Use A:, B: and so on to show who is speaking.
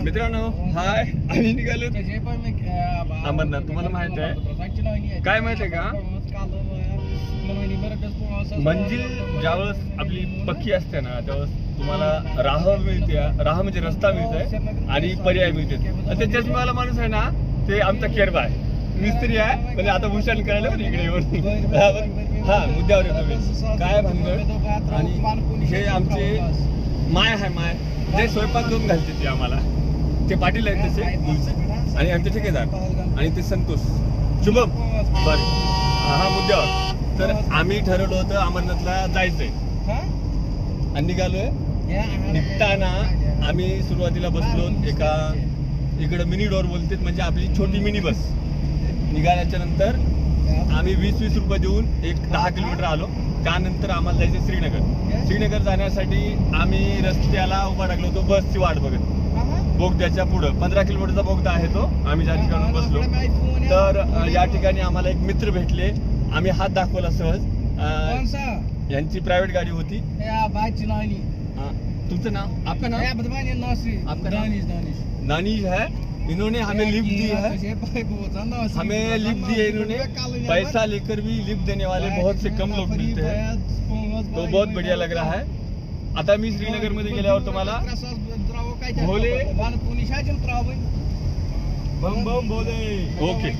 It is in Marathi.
A: मित्रांनो हाय, आम्ही निघालो अमरनाथ. तुम्हाला माहित आहे काय माहित आहे का, मंजिल ज्यावेळेस आपली पक्की असते ना त्यावेळेस तुम्हाला राह मिळते. राह म्हणजे रस्ता मिळतोय आणि पर्याय मिळते. ते चष्मेवाला माणूस आहे ना ते आमचा केरबा आहे, मिस्त्री आहे. म्हणजे आता भूषण करायला पण इकडे येऊन हा मुद्द्यावर येतो मी. काय भानगड. आणि हे आमचे माय आहे, माय जे स्वयंपाक करून घालते ते आम्हाला. ते पाटील आहेत तसे आणि आमचे ठेकेदार आणि ते संतोष शुभम सॉरी हा मुद्द्यावर. तर आम्ही ठरवलं होतं अमरनाथला जायचंय आणि निघालोय. निघताना आम्ही सुरुवातीला बसलो एका इकडे मिनी डोर बोलते, म्हणजे आपली छोटी मिनी बस. निघाल्याच्या नंतर आम्ही 20-20 रुपये देऊन एक 10 किलोमीटर आलो. त्यानंतर आम्हाला जायचं श्रीनगर जाण्यासाठी आम्ही रस्त्याला उभा टाकलो होतो बसची वाट बघत. बोगद्याच्या पुढं 15 किलोमीटरचा बोगदा आहे तो. आम्ही ज्या ठिकाणी बसलो तर या ठिकाणी आम्हाला एक मित्र भेटले. आम्ही हात दाखवला सहज. यांची प्रायव्हेट गाडी होती. तुमचं नाव? आपका नाम? आपका नाम दानिश है. इन्होंने हमें लिफ्ट दी है, हमें लिफ्ट दी है इन्होंने. पैसा लेकर भी लिफ्ट देने वाले बहुत से कम लोग मिलते हैं, तो बहुत बढ़िया लग रहा है. आता मी श्रीनगर मध्ये गेल्यावर तुम्हाला भोले बम बम भोले ओके